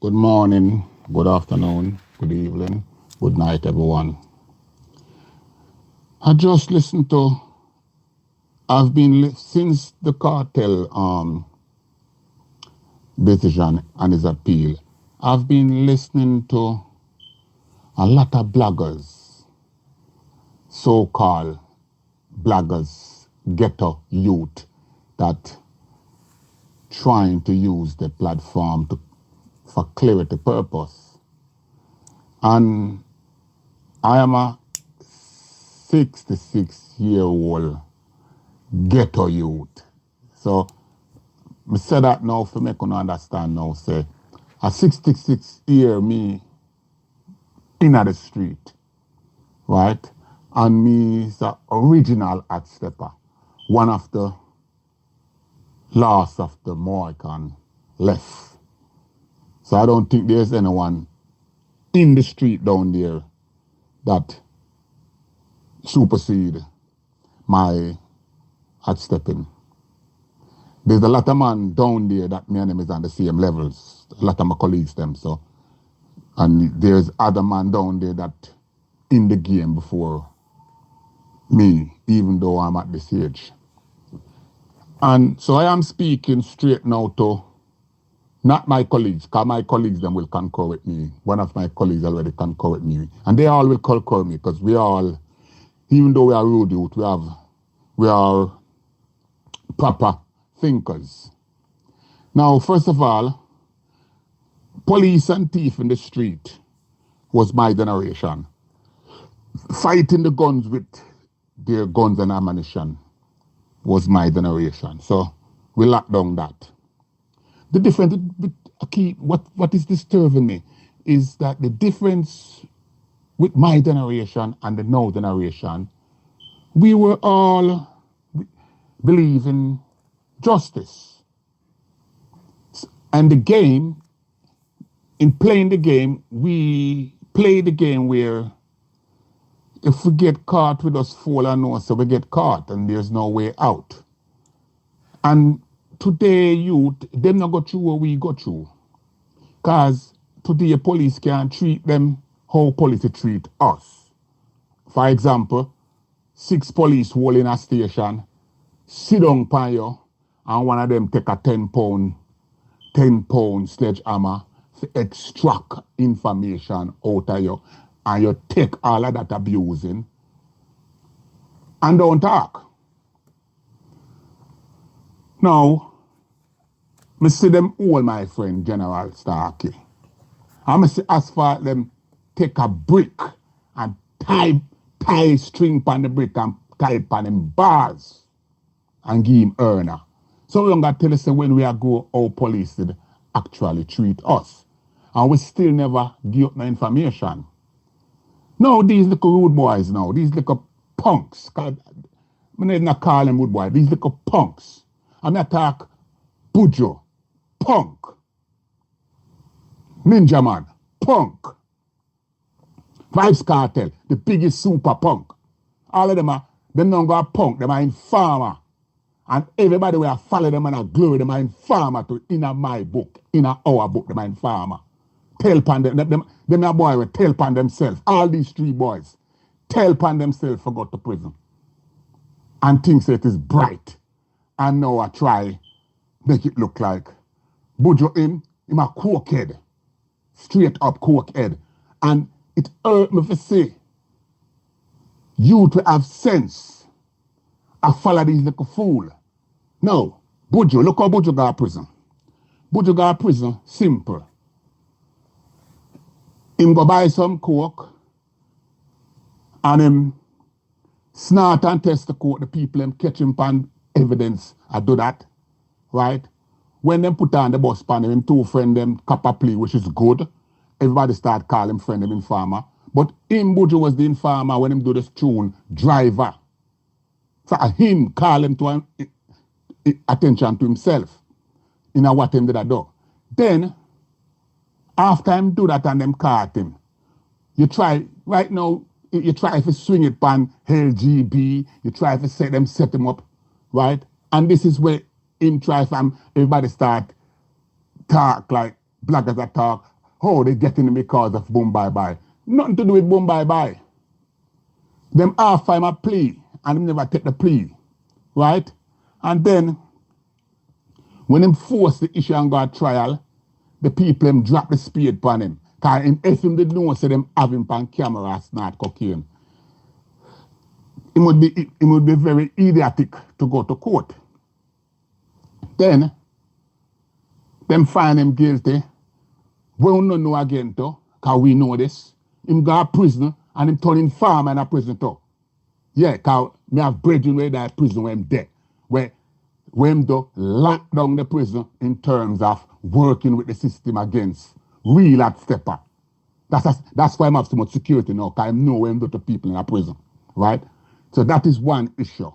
Good morning, good afternoon, good evening, good night, everyone. I just listened to, since the cartel decision and his appeal, I've been listening to a lot of bloggers, so-called bloggers, ghetto youth, that trying to use the platform for clarity purpose. And I am a 66-year-old ghetto youth. So I say that now for make you understand now, say a 66-year me in the street, right? And me is the original hot stepper, one of the last of the Mohican left. So I don't think there's anyone in the street down there that supersede my hot stepping. There's a lot of man down there that me and them is on the same levels. A lot of my colleagues them, so. And there's other man down there that in the game before me, even though I'm at this age. And so I am speaking straight now to not my colleagues, because my colleagues them will concur with me. One of my colleagues already concur with me. And they all will concur with me, because we all, even though we are rude youth, we are proper thinkers. Now, first of all, police and thief in the street was my generation. Fighting the guns with their guns and ammunition was my generation. So we locked down that. The difference, what is disturbing me is that the difference with my generation and the now generation, we were all believe in justice. And the game, in playing the game, we play the game where if we get caught with us fall and no, so we get caught and there's no way out. And today youth, them not go through what we go through. Because today police can't treat them how police treat us. For example, 6 police hold in a station, sit down by you, and one of them take a 10-pound sledgehammer to extract information out of you, and you take all of that abusing and don't talk. Now, I see them all, my friend, General Starkey. I see asphalt them take a brick and tie string on the brick and tie it on them bars and give him earner. So we don't got to tell us when we are go, how police did actually treat us. And we still never give up no information. No, these little rude boys now, these little punks, I not call them rude boys, these little punks. I'm not talk BUJU, punk. NiNJA man, punk. Vybz kartrl, the biggest super punk. All of them them don't go punk, them are informer. And everybody will follow them and glory them are informer to in my book, in our book, them are informer. Tell pan them boy will tell pan themselves. All these 3 boys tell pan themselves for go to prison. And think it is bright. And now I try make it look like BUJU him a cokehead. Straight up cokehead. And it hurt me to say, you to have sense. I follow these little fool. No, BUJU, look how BUJU got prison. BUJU got prison, simple. Him go buy some coke and him snort and test the coke, the people him catch him pan evidence. I do that, right? When them put on the bus pan him 2 friend them cop a plea, which is good. Everybody start calling him friend him informer. But him BUJU was the informer when him do this tune, driver. So him call him to attention to himself in what him did I do. Then after him do that and them caught him, you try, right now, you try to swing it pan LGB, you try to set him up, right? And this is where him try from everybody start talk like bloggers that talk, how they getting him because of Boom Bye Bye. Nothing to do with Boom Bye Bye. Them offer him a plea and him never take the plea. Right? And then when him force the issue and go to trial, the people him drop the spade upon him. Because if him did know say them have him on camera snort cocaine, it would be very idiotic to go to court. Then them find him guilty. We don't know again too, because we know this. Him go to prison and him turn in farmer in a prison too. Yeah, because me have brethren where that prison where him dead. Where him do lock down the prison in terms of working with the system against real hot stepper. That's why I have so much security now, because I know where him do to people in a prison. Right? So that is one issue.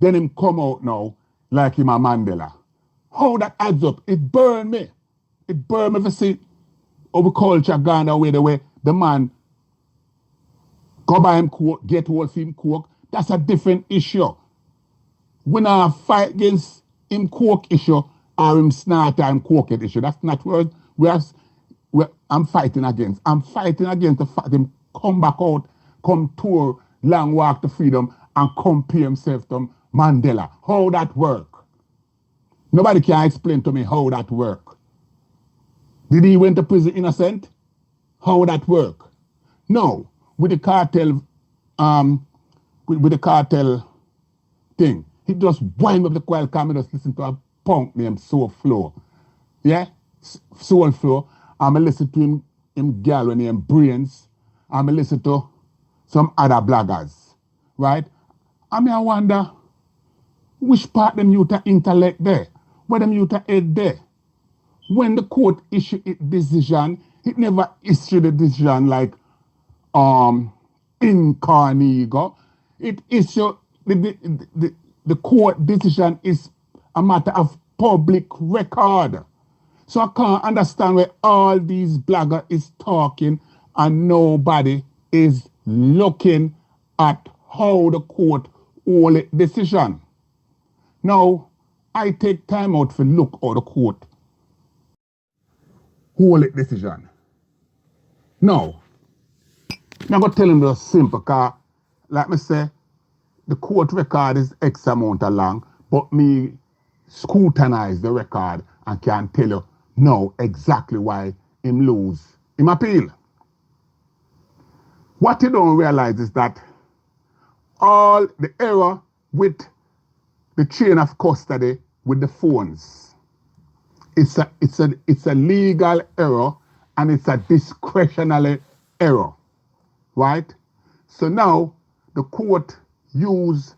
Then him come out now like him a Mandela. How that adds up? It burn me. It burn me to see our culture gone away the way the man go buy him coke, get hold of him coke. That's a different issue. We not fight against him coke issue or him snorter and coke issue. That's not where I'm fighting against. I'm fighting against the fact him come back out, come tour, long walk to freedom, and compare himself to Mandela. How that work? Nobody can explain to me how that work. Did he went to prison innocent? How that work? No. With the cartel, with the cartel thing, he just wind up the coil cam and just listen to a punk named Soul Flow. Yeah? Soul Flow. I'm listen to him girl when named Brains. I'm listen to some other bloggers. Right? I mean, I wonder which part them youth intellect there? Where them youth head there? When the court issue its decision, it never issued a decision like in Carnegie. It issued the court decision is a matter of public record. So I can't understand where all these bloggers is talking and nobody is looking at how the court hold its decision. Now, I take time out to look at the court hold its decision. Now, I'm going to tell him the simple, because, like me say, the court record is X amount of long, but me scrutinize the record and can tell you now exactly why him lose him appeal. What you don't realize is that all the error with the chain of custody with the phones, it's a legal error and it's a discretionary error, right? So now the court use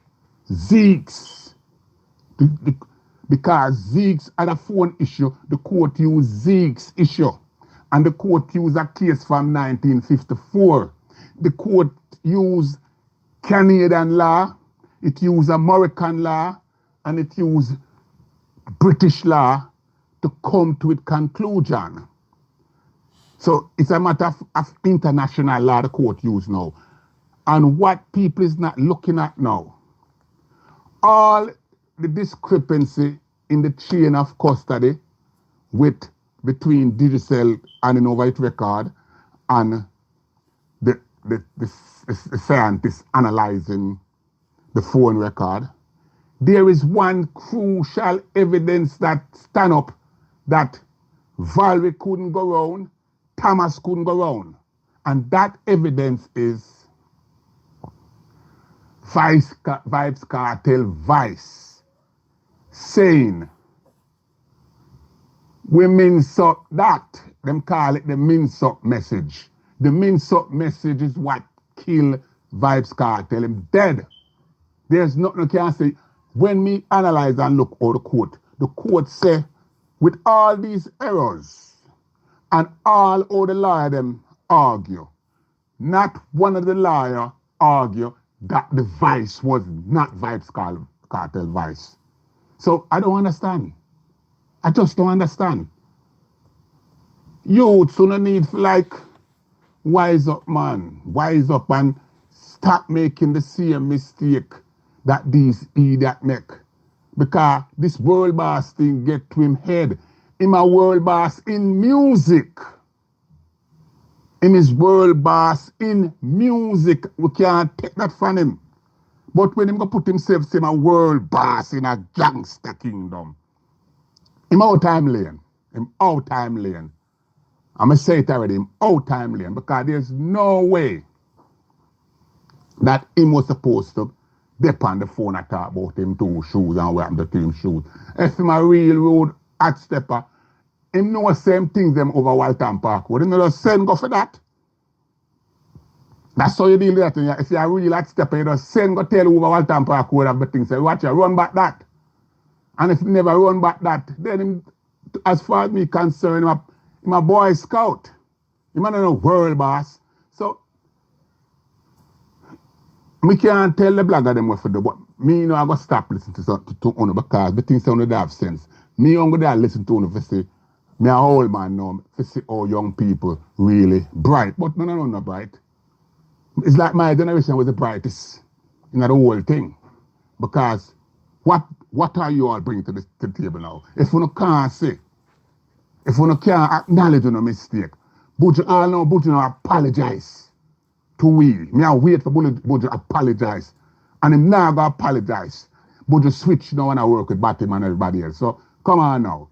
Zeeks because Zeeks had a phone issue. The court used Zeeks issue, and the court used a case from 1954. The court used Canadian law, it used American law, and it used British law to come to its conclusion. So it's a matter of international law the court use now. And what people is not looking at now, all the discrepancy in the chain of custody between Digicel and Innovate Record and the scientists analyzing the phone record, there is one crucial evidence that stand up that Valerie couldn't go round, Thomas couldn't go round. And that evidence is Vybz kartrl Vice saying, we mince up that, them call it the mince up message. The mince up message is what killed Vybz kartrl. Him dead. There's nothing you can say. When me analyze and look at the court say, with all these errors and all the lawyer them argue, not one of the lawyer argue that the vice was not Vybz kartrl vice. So I don't understand. I just don't understand. Youths who need to like wise up, man. Wise up and stop making the same mistake that these idiots make. Because this world boss thing get to him head. Him a world boss in music. Him is world boss in music. We can't take that from him. But when him go put himself say a world boss in a gangster kingdom, him out time lane. Him out time lane. I'm going to say it already, him out time lane, because there's no way that him was supposed to dip on the phone and talk about him two shoes and what happened to him shoes. If him a real road hot stepper, him know the same things them over Walton Park. Would him not just send go for that? That's how you deal with that. If you're a real hot stepper, you just send go tell over Walton Park what have the things. Say, watch you, run back that. And if you never run back that, then him, as far as me concerned, him a boy scout. Him not a world boss. So me can't tell the blogger them what to do, but me I go stop listening to Uno because the things sound have sense. Me I'm gonna listen to Uno for say, me a old man now, for see how young people really bright. But no, not bright. It's like my generation was the brightest in the whole thing. Because what are you all bringing to the table now? If you can't say, if you can't acknowledge your mistake, BUJU apologize to we. Me I wait for BUJU apologize. And him now go apologize. BUJU switch now and I work with Batim and everybody else. So come on now.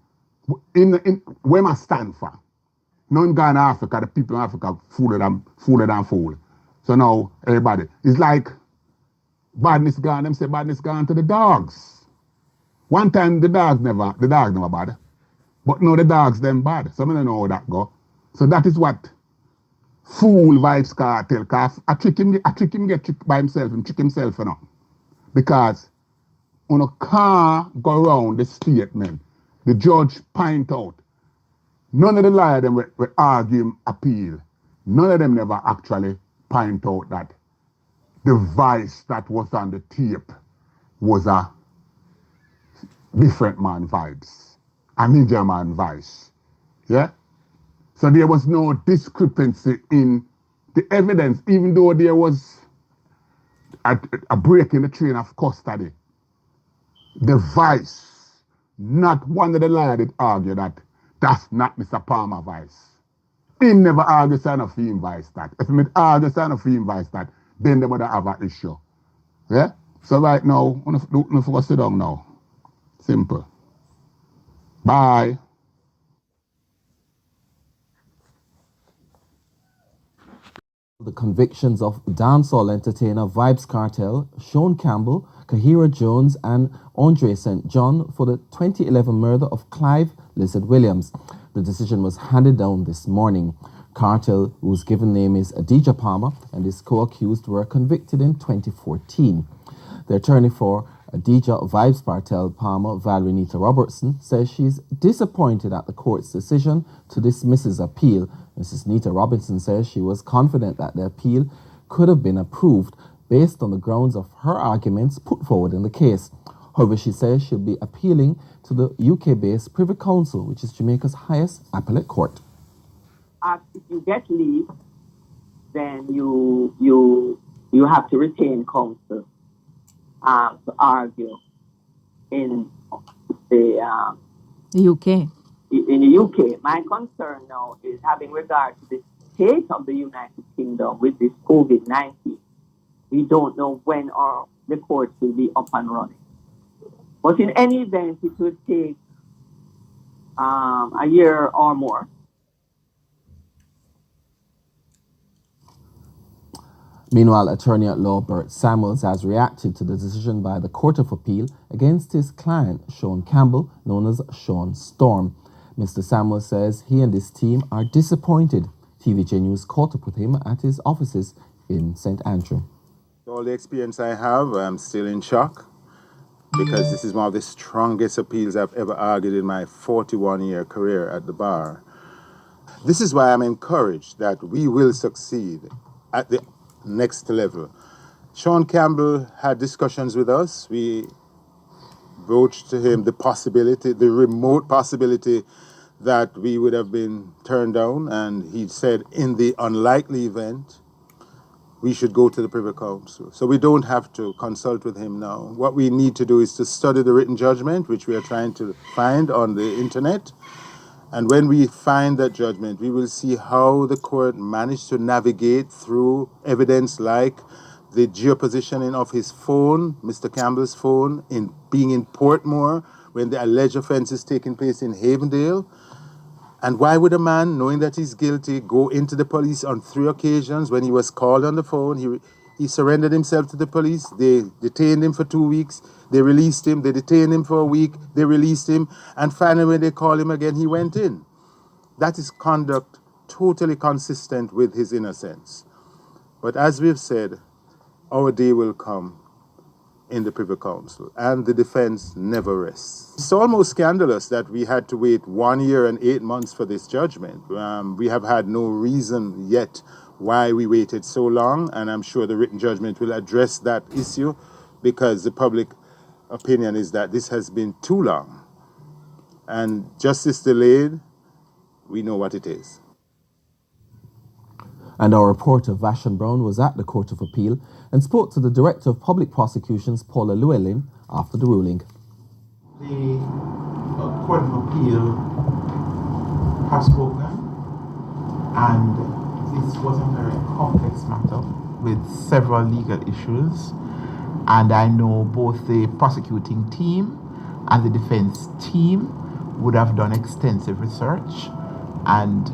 Where I stand for? Now him gone to Africa, the people in Africa fooled and fool. So now everybody, it's like badness gone, them say badness gone to the dogs. One time the dogs never bad. But now the dogs them bad. So I don't know how that go. So that is what fool Vybz kartrl, cause I trick him get tricked by himself, him trick himself, you know. Because on a car go around the statement, the judge point out, none of the lawyers them will argue appeal. None of them never actually point out that the voice that was on the tape was a different man Vybz, a NiNJA man voice. Yeah? So there was no discrepancy in the evidence, even though there was a break in the chain of custody. The voice, not one of the lawyers did argue that that's not Mr. Palmer's voice. He never argued sign of him voice that. If he argue sign of him voice that, then they would have an issue. Yeah? So right now, I'm going to sit down now. Simple. Bye. The convictions of dancehall entertainer Vybz kartrl, Sean Campbell, Kahira Jones, and Andre St. John for the 2011 murder of Clive Lizard Williams. The decision was handed down this morning. Kartrl, whose given name is Adidja Palmer, and his co-accused were convicted in 2014. The attorney for Adidja Vybz kartrl Palmer, Valerie Nita Robertson, says she's disappointed at the court's decision to dismiss his appeal. Mrs. Nita Robinson says she was confident that the appeal could have been approved based on the grounds of her arguments put forward in the case. However, she says she'll be appealing to the UK-based Privy Council, which is Jamaica's highest appellate court. If you get leave, then you have to retain counsel to argue in the UK. In the UK. My concern now is having regard to the state of the United Kingdom with this COVID-19. We don't know when or the courts will be up and running. But in any event, it will take a year or more. Meanwhile, attorney at law Bert Samuels has reacted to the decision by the Court of Appeal against his client, Sean Campbell, known as Sean Storm. Mr. Samuels says he and his team are disappointed. TVJ News caught up with him at his offices in St. Andrew. All the experience I have, I'm still in shock because this is one of the strongest appeals I've ever argued in my 41-year career at the bar. This is why I'm encouraged that we will succeed at the next level. Sean Campbell had discussions with us. We broached to him the possibility, the remote possibility that we would have been turned down, and he said in the unlikely event we should go to the Privy Council. So we don't have to consult with him now. What we need to do is to study the written judgment, which we are trying to find on the internet, And when we find that judgment, we will see how the court managed to navigate through evidence like the geopositioning of his phone, Mr. Campbell's phone, in being in Portmore when the alleged offense is taking place in Havendale. And why would a man, knowing that he's guilty, go into the police on 3 occasions when he was called on the phone? He surrendered himself to the police. They detained him for 2 weeks. They released him. They detained him for a week. They released him. And finally, when they called him again, he went in. That is conduct totally consistent with his innocence. But as we've said, our day will come in the Privy Council, and the defense never rests. It's almost scandalous that we had to wait 1 year and 8 months for this judgment. We have had no reason yet why we waited so long, and I'm sure the written judgment will address that issue, because the public opinion is that this has been too long. And justice delayed, we know what it is. And our reporter Vashon Brown was at the Court of Appeal and spoke to the Director of Public Prosecutions, Paula Llewellyn, after the ruling. The Court of Appeal has spoken, and this was a very complex matter with several legal issues. And I know both the prosecuting team and the defense team would have done extensive research and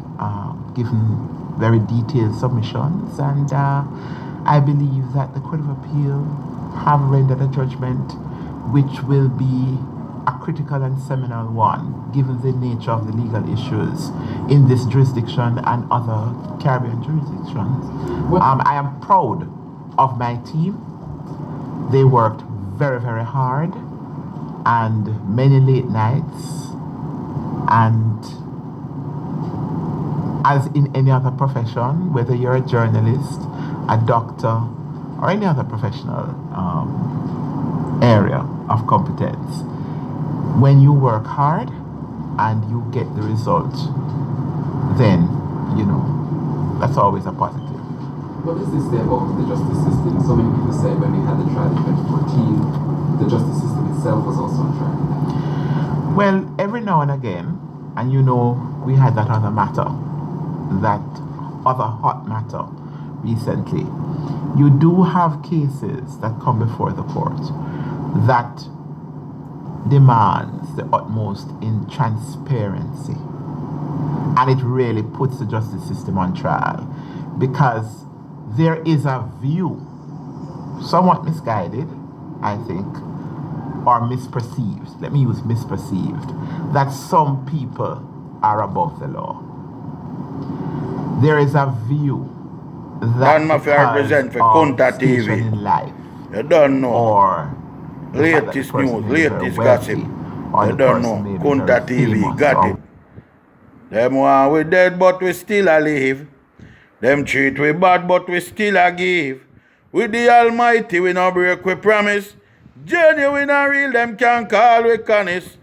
given very detailed submissions, and I believe that the Court of Appeal have rendered a judgment which will be a critical and seminal one, given the nature of the legal issues in this jurisdiction and other Caribbean jurisdictions. I am proud of my team. They worked very, very hard, and many late nights, and as in any other profession, whether you're a journalist, a doctor, or any other professional area of competence, when you work hard and you get the result, then, that's always a positive. What does this say about the justice system? So many people say when we had the trial in 2014, the justice system itself was also on trial. Well, every now and again, and we had that other matter, that other hot matter recently. You do have cases that come before the court that demands the utmost in transparency, and it really puts the justice system on trial, because there is a view, somewhat misguided, I think, or misperceived, let me use misperceived, that some people are above the law. There is a view that represent for Kunta TV. In life, You don't know. or Latest news, latest gossip. You don't know. Kunta TV got it. Them want we dead but we still alive. Them treat we bad but we still a give. With the Almighty we no break we promise. Genuine and real them can call we honest.